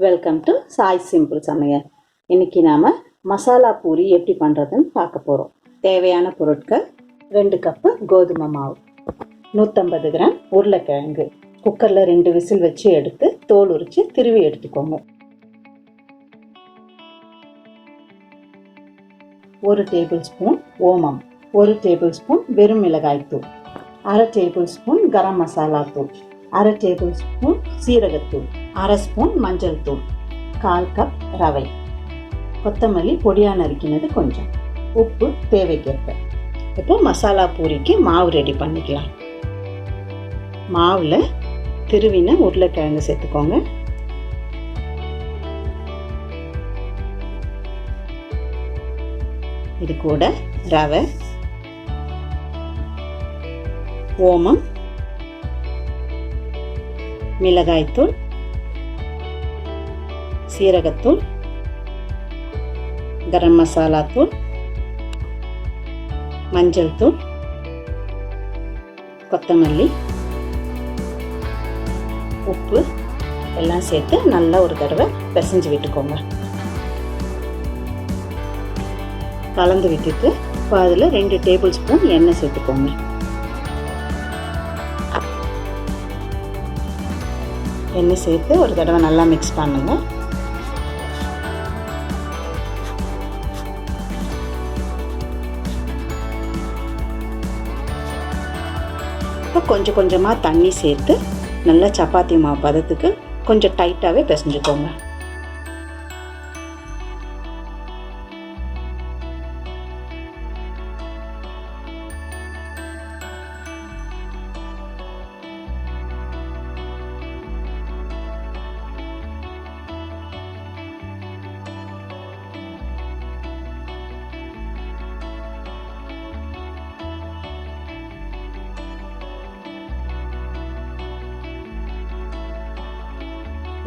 Welcome to Sai simple சமையல். இன்றைக்கி நாம் மசாலா பூரி எப்படி பண்ணுறதுன்னு பார்க்க போகிறோம். தேவையான பொருட்கள் 2 கப்பு கோதுமை மாவு, 150 கிராம் உருளைக்கிழங்கு, குக்கரில் 2 விசில் வச்சு எடுத்து தோல் உரித்து திருவி எடுத்துக்கோங்க. 1 டேபிள் ஸ்பூன் ஓமம், 1 டேபிள் ஸ்பூன் வெறும் மிளகாய்த்தூள், 1/2 டேபிள் ஸ்பூன் கரம் மசாலா தூள், 1/2 டேபிள் ஸ்பூன் சீரகத்தூள், 1/2 ஸ்பூன் மஞ்சள் தூள், 1/4 கப் ரவை, கொத்தமல்லி பொடியாக நறுக்கினது கொஞ்சம், உப்பு தேவைக்கேற்ப. இப்போ மசாலா பூரிக்கு மாவு ரெடி பண்ணிக்கலாம். மாவில் திருவின உருளைக்கிழங்கு சேர்த்துக்கோங்க. இது கூட ரவை, ஓமம், மிளகாய்த்தூள், சீரகத்தூள், கரம் மசாலா தூள், மஞ்சள் தூள், கொத்தமல்லி, உப்பு எல்லாம் சேர்த்து நல்லா ஒரு தடவை பிசைஞ்சு விட்டுக்கோங்க. கலந்து விட்டுட்டு இப்போ அதில் 2 டேபிள் ஸ்பூன் எண்ணெய் சேர்த்துக்கோங்க. எண்ணெய் சேர்த்து ஒரு தடவை நல்லா மிக்ஸ் பண்ணுங்க. இப்போ கொஞ்சம் கொஞ்சமாக தண்ணி சேர்த்து நல்லா சப்பாத்தி மாவு பதத்துக்கு கொஞ்சம் டைட்டாகவே பிசைஞ்சுக்கோங்க.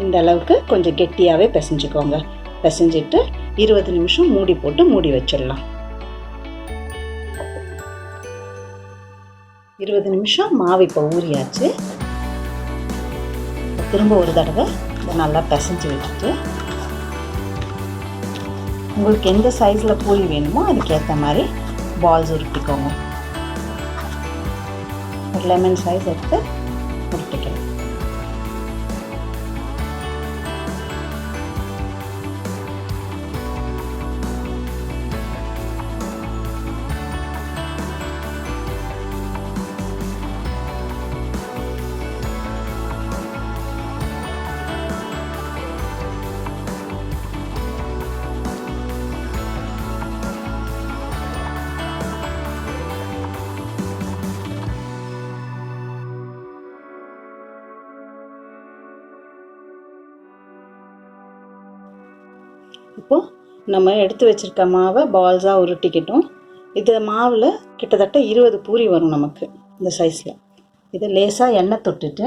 இந்த அளவுக்கு கொஞ்சம் கெட்டியாகவே பிசைஞ்சுக்கோங்க. பிசைஞ்சிட்டு 20 நிமிஷம் மூடி போட்டு மூடி வச்சிடலாம். 20 நிமிஷம் மாவு இப்போ ஊறியாச்சு. திரும்ப ஒரு தடவை இதை நல்லா பிசைஞ்சு விட்டுட்டு உங்களுக்கு எந்த சைஸில் பூரி வேணுமோ அதுக்கேற்ற மாதிரி பால்ஸ் உருட்டிக்கோங்க. ஒரு லெமன் சைஸ் எடுத்து உருட்டிக்கலாம். இப்போது நம்ம எடுத்து வச்சுருக்க மாவை பால்ஸாக உருட்டிக்கிட்டோம். இது மாவில் கிட்டத்தட்ட 20 பூரி வரும் நமக்கு இந்த சைஸில். இதை லேசாக எண்ணெய் தொட்டுட்டு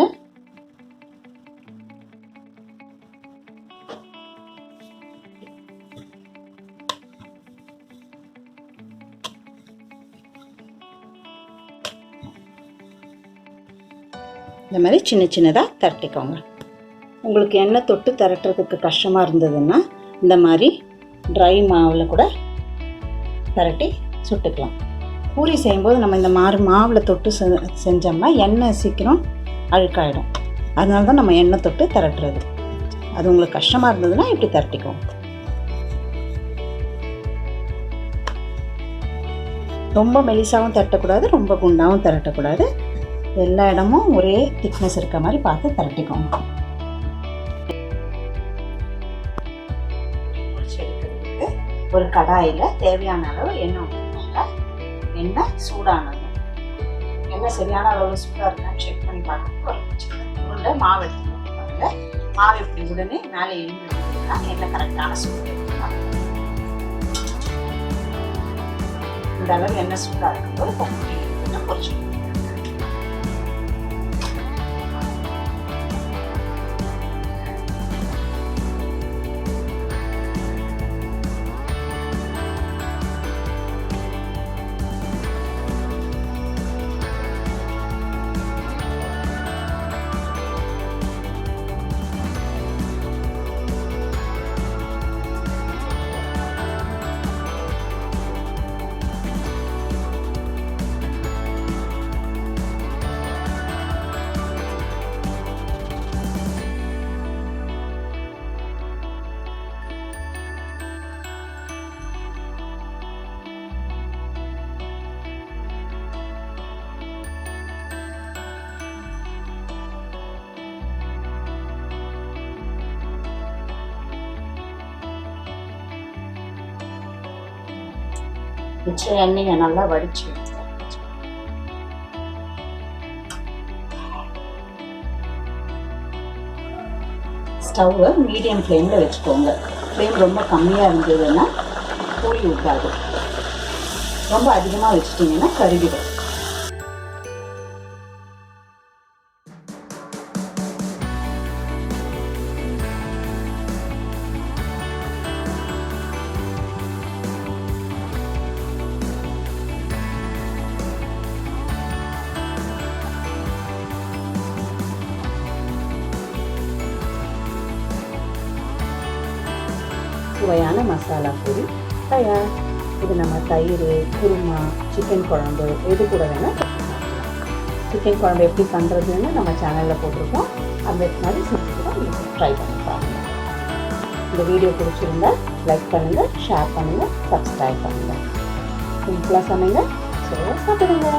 இந்த மாதிரி சின்ன சின்னதாக தரட்டிக்கோங்க. உங்களுக்கு எண்ணெய் தொட்டு திரட்டுறதுக்கு கஷ்டமாக இருந்ததுன்னா இந்த மாதிரி ட்ரை மாவில் கூட திரட்டி சுட்டுக்கலாம். பூரி செய்யும்போது நம்ம இந்த மாதிரி மாவில் தொட்டு செஞ்சோம்னா எண்ணெய் சீக்கிரம் அழுக்காயிடும். அதனால தான் நம்ம எண்ணெய் தொட்டு திரட்டுறது. அது உங்களுக்கு கஷ்டமாக இருந்ததுன்னா இப்படி திரட்டிக்கோங்க. ரொம்ப மெலிசாவும் திரட்டக்கூடாது, ரொம்ப குண்டாகவும் திரட்டக்கூடாது. எல்லா இடமும் ஒரே திக்னஸ் இருக்க மாதிரி பார்த்து திரட்டிக்கோங்க. ஒரு கடாயில் தேவையான அளவு எண்ணெய் ஊற்றிக்கோங்க. எண்ணெய் சூடானது. எண்ணெய் சரியான அளவு சூடாக இருக்கான்னு செக் பண்ணி பார்த்துட்டு ஒரு உருண்டை மாவு எடுத்துக்கோங்க. பாருங்க, மாவு இப்படி உடனே மேலே எழுந்துனா எண்ணெய் கரெக்டான சூடு எடுத்துக்கலாம். இந்த அளவு எண்ணெய் சூடாக இருக்கும்போது பொங்கி பொரிச்சு மிச்சம் எண்ணெயை நல்லா வடிச்சு ஸ்டவ்வை மீடியம் ஃப்ளேமில் வச்சுக்கோங்க. ஃப்ளேம் ரொம்ப கம்மியாக இருந்ததுன்னா பூரி ஊற்றாது, ரொம்ப அதிகமாக வச்சுட்டிங்கன்னா கருகிடும். சுவையான மசாலா பூரி தயார். இது நம்ம தயிர், குருமா, சிக்கன் குழம்பு எது கூட வேணால். சிக்கன் குழம்பு எப்படி பண்ணுறதுன்னு நம்ம சேனலில் போட்டிருக்கோம். அந்த மாதிரி செஞ்சு தான் நீங்கள் ட்ரை பண்ணி பாருங்கள். இந்த வீடியோ பிடிச்சிருந்தா லைக் பண்ணுங்கள், ஷேர் பண்ணுங்கள், சப்ஸ்கிரைப் பண்ணுங்கள். சிம்பிளாக சமைங்க, சாப்பிடுங்க.